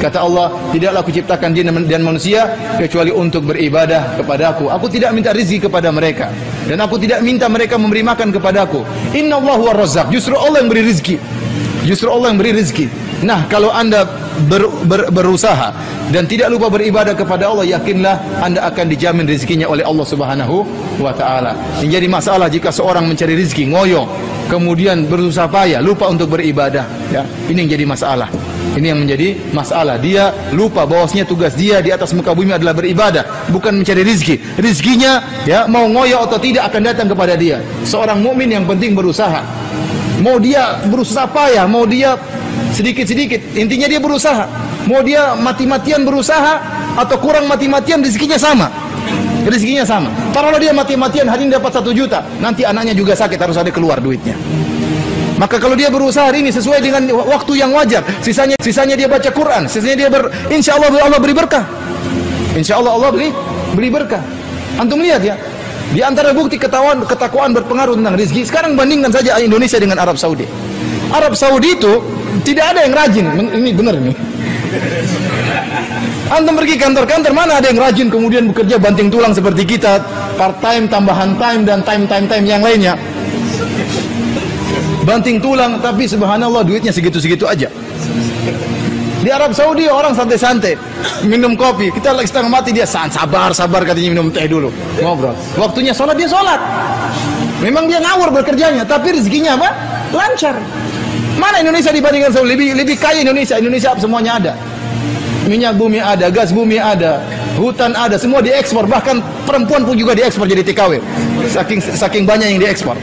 Kata Allah, tidaklah aku ciptakan jin dan manusia kecuali untuk beribadah kepadaku. Aku tidak minta rezeki kepada mereka, dan aku tidak minta mereka memberi makan kepadaku. Innallahu war-razzaq. Justru Allah yang beri rezeki. Justru Allah yang beri rezeki. Nah, kalau anda berusaha dan tidak lupa beribadah kepada Allah, yakinlah anda akan dijamin rezekinya oleh Allah Subhanahu wa ta'ala. Yang jadi masalah jika seorang mencari rezeki ngoyo, kemudian berusaha payah, lupa untuk beribadah, ya. Ini yang jadi masalah. Ini yang menjadi masalah. Dia lupa bahwasanya tugas dia di atas muka bumi adalah beribadah, bukan mencari rezeki. Rezekinya, ya, mau ngoyo atau tidak akan datang kepada dia. Seorang mukmin yang penting berusaha. Mau dia berusaha payah, mau dia sedikit-sedikit, intinya dia berusaha. Mau dia mati-matian berusaha atau kurang mati-matian, rezekinya sama. Rezekinya sama. Taruhlah dia mati-matian hari ini dapat 1 juta, nanti anaknya juga sakit, harus ada keluar duitnya. Maka kalau dia berusaha hari ini sesuai dengan waktu yang wajar, sisanya dia baca Quran, sisanya dia insya Allah beri berkah. Insya Allah beri berkah. Antum lihat ya, di antara bukti ketakwaan berpengaruh tentang rezeki. Sekarang bandingkan saja Indonesia dengan Arab Saudi. Arab Saudi itu tidak ada yang rajin. Ini benar nih. Antum pergi kantor-kantor, mana ada yang rajin kemudian bekerja banting tulang seperti kita, part time, tambahan time, dan time yang lainnya. Banting tulang, tapi subhanallah duitnya segitu-segitu aja. Di Arab Saudi orang santai-santai minum kopi, kita lagi setengah mati, dia sabar katanya minum teh dulu, ngobrol. Waktunya sholat, dia sholat. Memang dia ngawur bekerjanya, tapi rezekinya apa? Lancar. Mana Indonesia dibandingkan Saudi? Lebih kaya Indonesia. Indonesia semuanya ada. Minyak bumi ada, gas bumi ada, hutan ada, semua diekspor. Bahkan perempuan pun juga diekspor jadi TKW. Saking banyak yang diekspor.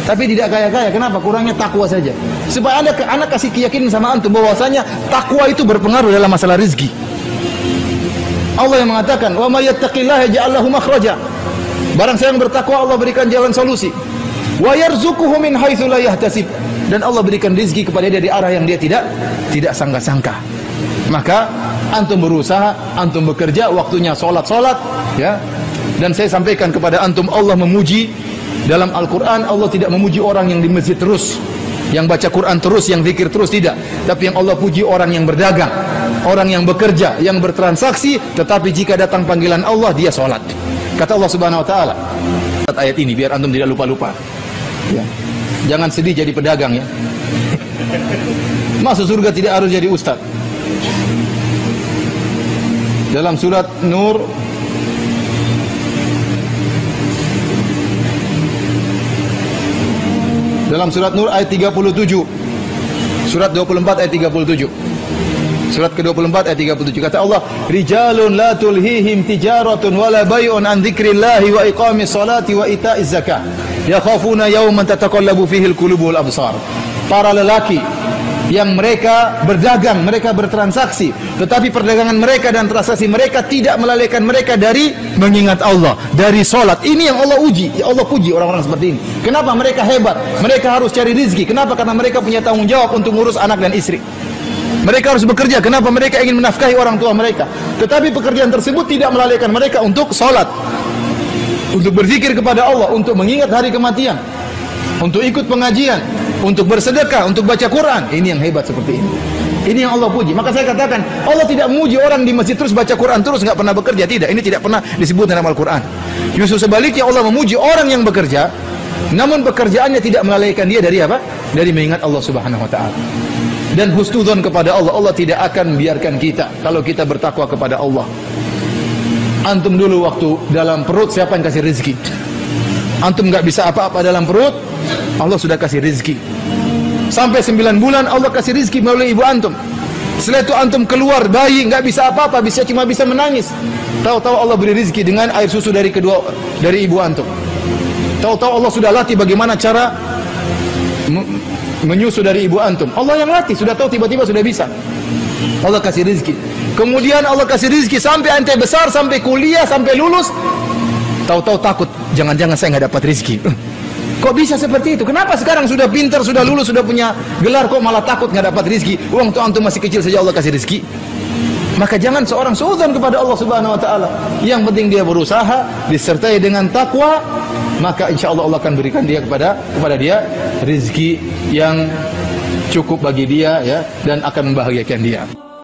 Tapi tidak kaya-kaya. Kenapa? Kurangnya takwa saja. Supaya anak kasih keyakinan sama antum bahwasanya takwa itu berpengaruh dalam masalah rezeki. Allah yang mengatakan, "Wa may yattaqillaha yaj'al lahu makhraja." Barang siapa yang bertakwa, Allah berikan jalan solusi. Wa yarzuquhu min haitsu la yahtasib. Dan Allah berikan rezeki kepada dia dari arah yang dia tidak sangka-sangka. Maka antum berusaha, antum bekerja, waktunya salat, ya. Dan saya sampaikan kepada antum, Allah memuji dalam Al-Quran. Allah tidak memuji orang yang di masjid terus, yang baca Quran terus, yang zikir terus, tidak. Tapi yang Allah puji orang yang berdagang, orang yang bekerja, yang bertransaksi, tetapi jika datang panggilan Allah, dia sholat. Kata Allah Subhanahu wa ta'ala ayat ini biar antum tidak lupa-lupa, ya. Jangan sedih jadi pedagang, ya. Masuk surga tidak harus jadi ustaz. Dalam surat Nur ayat 37. Surat 24 ayat 37. Surat ke-24 ayat 37. Kata Allah, "Rijalun la tulhihim tijaratun wala bai'un an dzikrillahi wa iqamis salati wa ita'iz zakah. Yakhafuna yawman tataqallabu fihi al-qulubu wal absar." Para lelaki yang mereka berdagang, mereka bertransaksi, tetapi perdagangan mereka dan transaksi mereka tidak melalaikan mereka dari mengingat Allah, dari solat. Ini yang Allah uji, ya Allah puji orang-orang seperti ini. Kenapa mereka hebat? Mereka harus cari rezeki. Kenapa? Karena mereka punya tanggung jawab untuk ngurus anak dan istri. Mereka harus bekerja. Kenapa? Mereka ingin menafkahi orang tua mereka. Tetapi pekerjaan tersebut tidak melalaikan mereka untuk solat, untuk berzikir kepada Allah, untuk mengingat hari kematian, untuk ikut pengajian, untuk bersedekah, untuk baca Quran. Ini yang hebat seperti ini. Ini yang Allah puji. Maka saya katakan, Allah tidak memuji orang di masjid terus baca Quran terus nggak pernah bekerja. Tidak, ini tidak pernah disebut dalam Al-Quran. Justru sebaliknya, Allah memuji orang yang bekerja, namun pekerjaannya tidak melalaikan dia dari apa? Dari mengingat Allah Subhanahu wa ta'ala. Dan husnudzon kepada Allah. Allah tidak akan membiarkan kita kalau kita bertakwa kepada Allah. Antum dulu waktu dalam perut, siapa yang kasih rezeki? Antum nggak bisa apa-apa dalam perut, Allah sudah kasih rezeki. Sampai 9 bulan Allah kasih rezeki melalui ibu antum. Setelah itu antum keluar bayi, nggak bisa apa-apa, cuma bisa menangis. Tahu-tahu Allah beri rezeki dengan air susu dari ibu antum. Tahu-tahu Allah sudah latih bagaimana cara menyusu dari ibu antum. Allah yang latih, sudah tahu, tiba-tiba sudah bisa. Allah kasih rezeki. Kemudian Allah kasih rezeki sampai ente besar, sampai kuliah, sampai lulus. Tahu-tahu takut, jangan-jangan saya nggak dapat rezeki. Kok bisa seperti itu? Kenapa sekarang sudah pintar, sudah lulus, sudah punya gelar, kok malah takut nggak dapat rezeki? Uang tuh antum masih kecil saja Allah kasih rezeki. Maka jangan seorang suudzon kepada Allah Subhanahu wa ta'ala. Yang penting dia berusaha, disertai dengan takwa, maka insya Allah Allah akan berikan dia kepada dia rezeki yang cukup bagi dia, ya, dan akan membahagiakan dia.